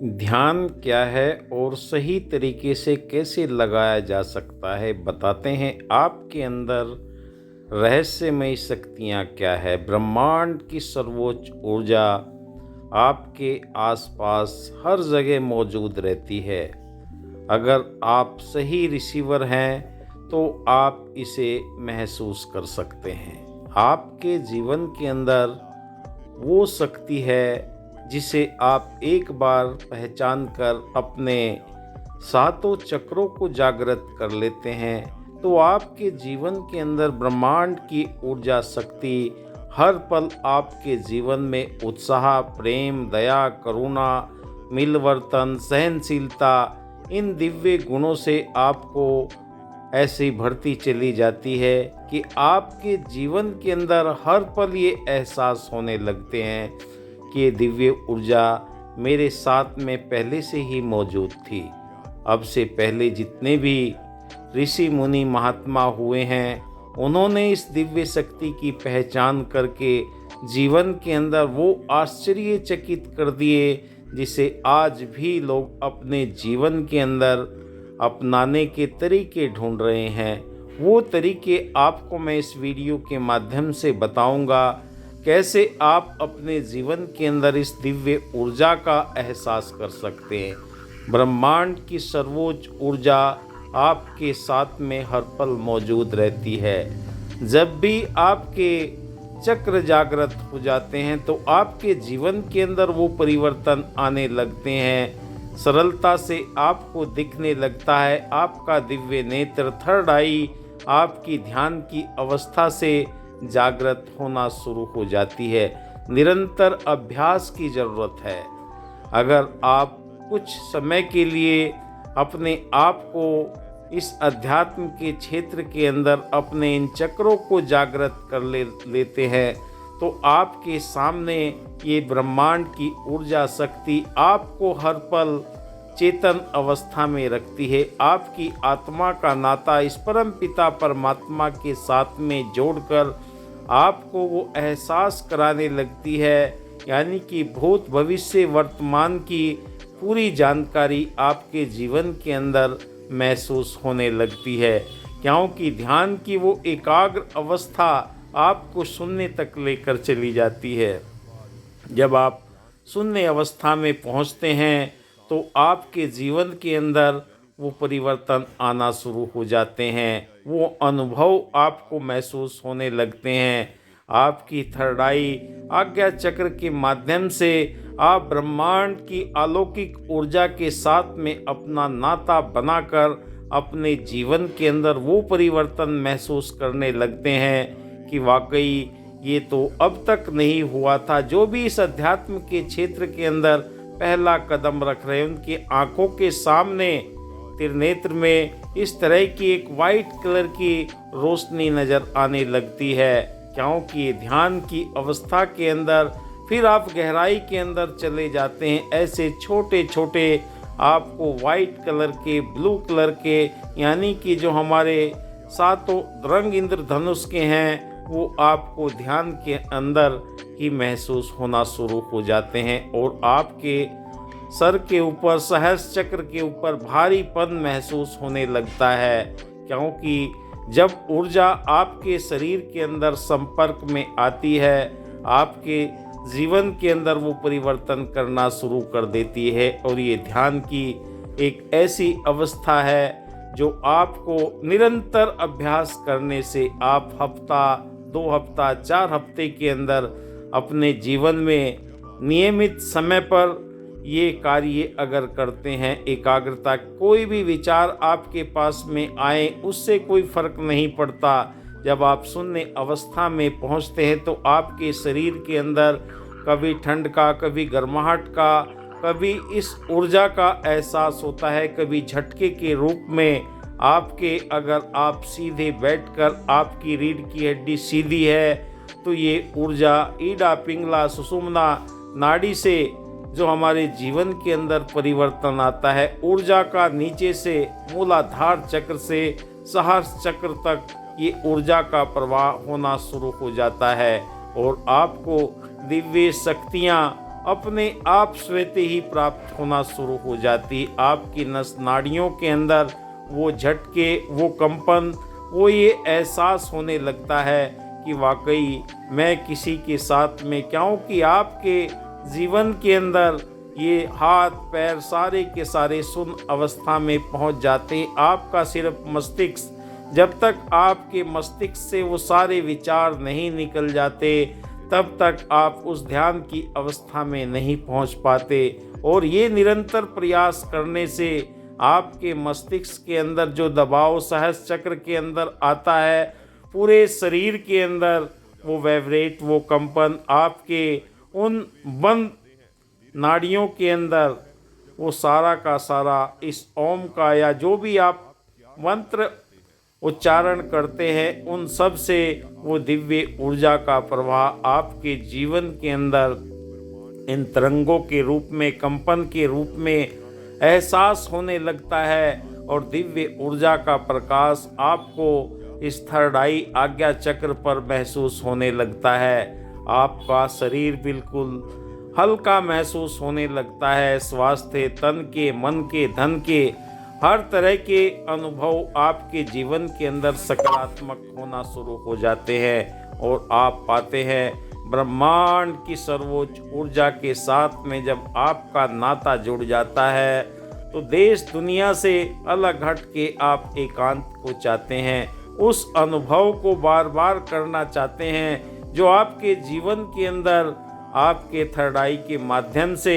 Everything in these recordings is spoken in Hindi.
ध्यान क्या है और सही तरीके से कैसे लगाया जा सकता है, बताते हैं। आपके अंदर रहस्यमय शक्तियाँ क्या है। ब्रह्मांड की सर्वोच्च ऊर्जा आपके आसपास हर जगह मौजूद रहती है। अगर आप सही रिसीवर हैं तो आप इसे महसूस कर सकते हैं। आपके जीवन के अंदर वो शक्ति है जिसे आप एक बार पहचान कर अपने सातों चक्रों को जागृत कर लेते हैं तो आपके जीवन के अंदर ब्रह्मांड की ऊर्जा शक्ति हर पल आपके जीवन में उत्साह, प्रेम, दया, करुणा, मिलवर्तन, सहनशीलता, इन दिव्य गुणों से आपको ऐसी बढ़ती चली जाती है कि आपके जीवन के अंदर हर पल ये एहसास होने लगते हैं कि ये दिव्य ऊर्जा मेरे साथ में पहले से ही मौजूद थी। अब से पहले जितने भी ऋषि मुनि महात्मा हुए हैं, उन्होंने इस दिव्य शक्ति की पहचान करके जीवन के अंदर वो आश्चर्यचकित कर दिए जिसे आज भी लोग अपने जीवन के अंदर अपनाने के तरीके ढूंढ रहे हैं। वो तरीके आपको मैं इस वीडियो के माध्यम से बताऊंगा, कैसे आप अपने जीवन के अंदर इस दिव्य ऊर्जा का एहसास कर सकते हैं। ब्रह्मांड की सर्वोच्च ऊर्जा आपके साथ में हर पल मौजूद रहती है। जब भी आपके चक्र जागृत हो जाते हैं तो आपके जीवन के अंदर वो परिवर्तन आने लगते हैं। सरलता से आपको दिखने लगता है। आपका दिव्य नेत्र, थर्ड आई, आपकी ध्यान की अवस्था से जागृत होना शुरू हो जाती है। निरंतर अभ्यास की ज़रूरत है। अगर आप कुछ समय के लिए अपने आप को इस अध्यात्म के क्षेत्र के अंदर अपने इन चक्रों को जागृत कर लेते हैं तो आपके सामने ये ब्रह्मांड की ऊर्जा शक्ति आपको हर पल चेतन अवस्था में रखती है। आपकी आत्मा का नाता इस परम पिता परमात्मा के साथ में जोड़कर आपको वो एहसास कराने लगती है, यानी कि भूत, भविष्य, वर्तमान की पूरी जानकारी आपके जीवन के अंदर महसूस होने लगती है। क्योंकि ध्यान की वो एकाग्र अवस्था आपको शून्य तक लेकर चली जाती है। जब आप शून्य अवस्था में पहुंचते हैं तो आपके जीवन के अंदर वो परिवर्तन आना शुरू हो जाते हैं। वो अनुभव आपको महसूस होने लगते हैं। आपकी थर्ड आई आज्ञा चक्र के माध्यम से आप ब्रह्मांड की अलौकिक ऊर्जा के साथ में अपना नाता बनाकर अपने जीवन के अंदर वो परिवर्तन महसूस करने लगते हैं कि वाकई ये तो अब तक नहीं हुआ था। जो भी इस अध्यात्म के क्षेत्र के अंदर पहला कदम रख रहे हैं, उनकी आंखों के सामने त्रिनेत्र में इस तरह की एक वाइट कलर की रोशनी नज़र आने लगती है। क्योंकि ध्यान की अवस्था के अंदर फिर आप गहराई के अंदर चले जाते हैं। ऐसे छोटे छोटे आपको वाइट कलर के, ब्लू कलर के, यानी कि जो हमारे सातों रंग इंद्रधनुष के हैं, वो आपको ध्यान के अंदर ही महसूस होना शुरू हो जाते हैं और आपके सर के ऊपर, सहस्र चक्र के ऊपर भारीपन महसूस होने लगता है। क्योंकि जब ऊर्जा आपके शरीर के अंदर संपर्क में आती है, आपके जीवन के अंदर वो परिवर्तन करना शुरू कर देती है। और ये ध्यान की एक ऐसी अवस्था है जो आपको निरंतर अभ्यास करने से आप हफ्ता, 2 हफ्ता, 4 हफ्ते के अंदर अपने जीवन में नियमित समय पर ये कार्य अगर करते हैं, एकाग्रता, कोई भी विचार आपके पास में आए उससे कोई फर्क नहीं पड़ता। जब आप शून्य अवस्था में पहुंचते हैं तो आपके शरीर के अंदर कभी ठंड का, कभी गर्माहट का, कभी इस ऊर्जा का एहसास होता है, कभी झटके के रूप में आपके, अगर आप सीधे बैठकर आपकी रीढ़ की हड्डी सीधी है तो ये ऊर्जा ईडा, पिंगला, सुषुम्ना नाड़ी से जो हमारे जीवन के अंदर परिवर्तन आता है, ऊर्जा का नीचे से मूलाधार चक्र से सहस्र चक्र तक ये ऊर्जा का प्रवाह होना शुरू हो जाता है और आपको दिव्य शक्तियाँ अपने आप स्वतः ही प्राप्त होना शुरू हो जाती। आपकी नस नाड़ियों के अंदर वो झटके, वो कंपन, वो ये एहसास होने लगता है कि वाकई मैं किसी के साथ में, क्योंकि आपके जीवन के अंदर ये हाथ पैर सारे के सारे शून्य अवस्था में पहुंच जाते। आपका सिर्फ मस्तिष्क, जब तक आपके मस्तिष्क से वो सारे विचार नहीं निकल जाते तब तक आप उस ध्यान की अवस्था में नहीं पहुंच पाते। और ये निरंतर प्रयास करने से आपके मस्तिष्क के अंदर जो दबाव सहस्त्र चक्र के अंदर आता है, पूरे शरीर के अंदर वो वाइब्रेट, वो कंपन आपके उन बंद नाड़ियों के अंदर वो सारा का सारा इस ओम का या जो भी आप मंत्र उच्चारण करते हैं उन सब से वो दिव्य ऊर्जा का प्रवाह आपके जीवन के अंदर इन तरंगों के रूप में, कंपन के रूप में एहसास होने लगता है। और दिव्य ऊर्जा का प्रकाश आपको इस थर्ड आई आज्ञा चक्र पर महसूस होने लगता है। आपका शरीर बिल्कुल हल्का महसूस होने लगता है। स्वास्थ्य, तन के, मन के, धन के, हर तरह के अनुभव आपके जीवन के अंदर सकारात्मक होना शुरू हो जाते हैं। और आप पाते हैं ब्रह्मांड की सर्वोच्च ऊर्जा के साथ में जब आपका नाता जुड़ जाता है तो देश दुनिया से अलग हट के आप एकांत को चाहते हैं, उस अनुभव को बार बार करना चाहते हैं जो आपके जीवन के अंदर आपके थर्ड आई के माध्यम से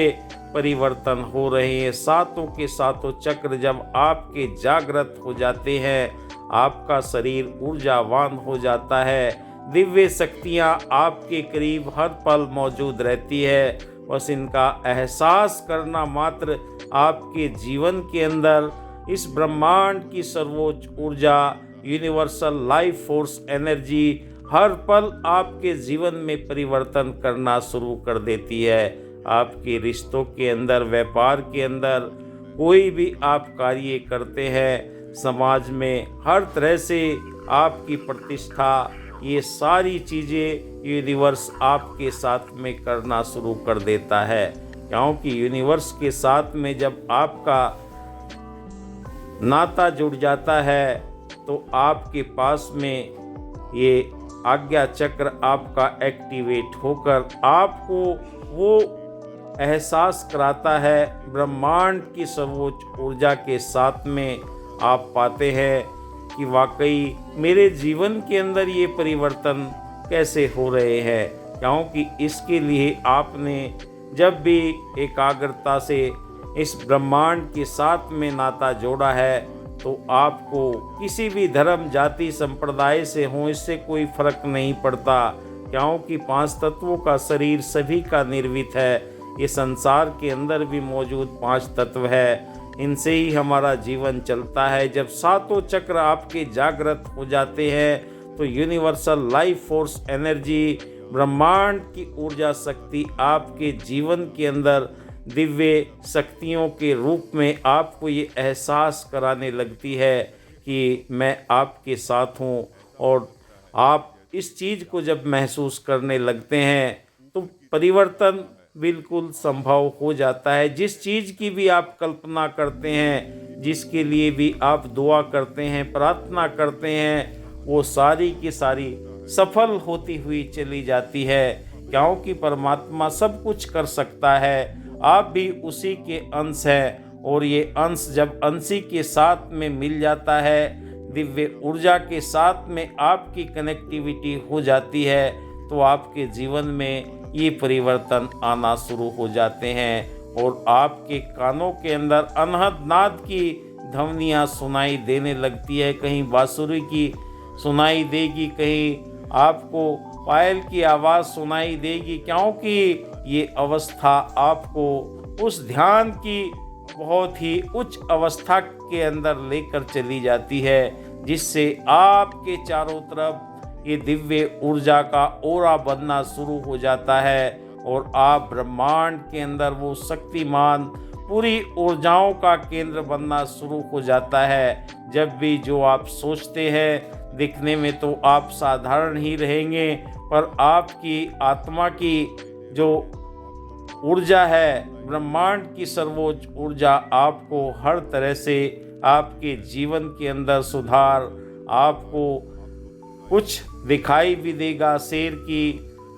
परिवर्तन हो रहे हैं। सातों के सातों चक्र जब आपके जागृत हो जाते हैं, आपका शरीर ऊर्जावान हो जाता है। दिव्य शक्तियाँ आपके करीब हर पल मौजूद रहती है। बस इनका एहसास करना मात्र आपके जीवन के अंदर इस ब्रह्मांड की सर्वोच्च ऊर्जा, यूनिवर्सल लाइफ फोर्स एनर्जी हर पल आपके जीवन में परिवर्तन करना शुरू कर देती है। आपके रिश्तों के अंदर, व्यापार के अंदर, कोई भी आप कार्य करते हैं, समाज में हर तरह से आपकी प्रतिष्ठा, ये सारी चीज़ें यूनिवर्स आपके साथ में करना शुरू कर देता है। क्योंकि यूनिवर्स के साथ में जब आपका नाता जुड़ जाता है तो आपके पास में ये आज्ञा चक्र आपका एक्टिवेट होकर आपको वो एहसास कराता है। ब्रह्मांड की सर्वोच्च ऊर्जा के साथ में आप पाते हैं कि वाकई मेरे जीवन के अंदर ये परिवर्तन कैसे हो रहे हैं। क्योंकि इसके लिए आपने जब भी एकाग्रता से इस ब्रह्मांड के साथ में नाता जोड़ा है तो आपको किसी भी धर्म, जाति, संप्रदाय से हो, इससे कोई फर्क नहीं पड़ता। क्योंकि पांच तत्वों का शरीर सभी का निर्मित है। ये संसार के अंदर भी मौजूद पांच तत्व है, इनसे ही हमारा जीवन चलता है। जब सातों चक्र आपके जागृत हो जाते हैं तो यूनिवर्सल लाइफ फोर्स एनर्जी, ब्रह्मांड की ऊर्जा शक्ति आपके जीवन के अंदर दिव्य शक्तियों के रूप में आपको ये एहसास कराने लगती है कि मैं आपके साथ हूँ। और आप इस चीज़ को जब महसूस करने लगते हैं तो परिवर्तन बिल्कुल संभव हो जाता है। जिस चीज़ की भी आप कल्पना करते हैं, जिसके लिए भी आप दुआ करते हैं, प्रार्थना करते हैं, वो सारी की सारी सफल होती हुई चली जाती है। क्योंकि परमात्मा सब कुछ कर सकता है, आप भी उसी के अंश हैं। और ये अंश जब अंशी के साथ में मिल जाता है, दिव्य ऊर्जा के साथ में आपकी कनेक्टिविटी हो जाती है तो आपके जीवन में ये परिवर्तन आना शुरू हो जाते हैं। और आपके कानों के अंदर अनहद नाद की ध्वनियाँ सुनाई देने लगती है। कहीं बांसुरी की सुनाई देगी, कहीं आपको पायल की आवाज़ सुनाई देगी। क्योंकि ये अवस्था आपको उस ध्यान की बहुत ही उच्च अवस्था के अंदर लेकर चली जाती है, जिससे आपके चारों तरफ ये दिव्य ऊर्जा का ओरा बनना शुरू हो जाता है। और आप ब्रह्मांड के अंदर वो शक्तिमान पूरी ऊर्जाओं का केंद्र बनना शुरू हो जाता है। जब भी जो आप सोचते हैं, दिखने में तो आप साधारण ही रहेंगे, पर आपकी आत्मा की जो ऊर्जा है, ब्रह्मांड की सर्वोच्च ऊर्जा आपको हर तरह से आपके जीवन के अंदर सुधार, आपको कुछ दिखाई भी देगा, शेर की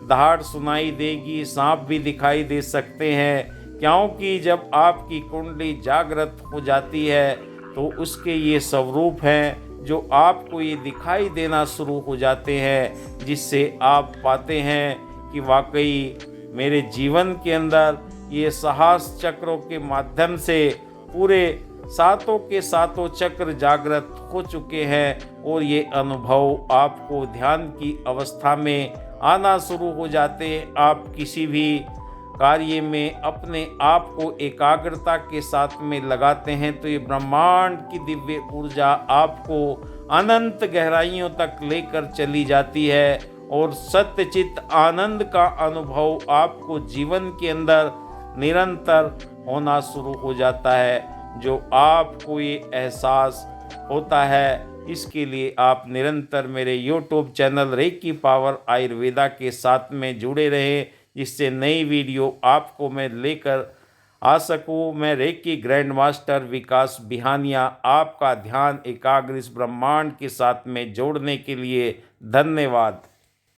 दहाड़ सुनाई देगी, सांप भी दिखाई दे सकते हैं, क्योंकि जब आपकी कुंडली जागृत हो जाती है तो उसके ये स्वरूप हैं जो आपको ये दिखाई देना शुरू हो जाते हैं, जिससे आप पाते हैं कि वाकई मेरे जीवन के अंदर ये साहस चक्रों के माध्यम से पूरे सातों के सातों चक्र जागृत हो चुके हैं और ये अनुभव आपको ध्यान की अवस्था में आना शुरू हो जाते हैं। आप किसी भी कार्य में अपने आप को एकाग्रता के साथ में लगाते हैं तो ये ब्रह्मांड की दिव्य ऊर्जा आपको अनंत गहराइयों तक लेकर चली जाती है और सत्यचित आनंद का अनुभव आपको जीवन के अंदर निरंतर होना शुरू हो जाता है। जो आपको ये एहसास होता है, इसके लिए आप निरंतर मेरे YouTube channel reiki power Ayurveda के साथ में जुड़े रहें, जिससे नई वीडियो आपको मैं लेकर आ सकूं। मैं रेकी ग्रैंड मास्टर विकास बिहानिया आपका ध्यान एकाग्र इस ब्रह्मांड के साथ में जोड़ने के लिए धन्यवाद।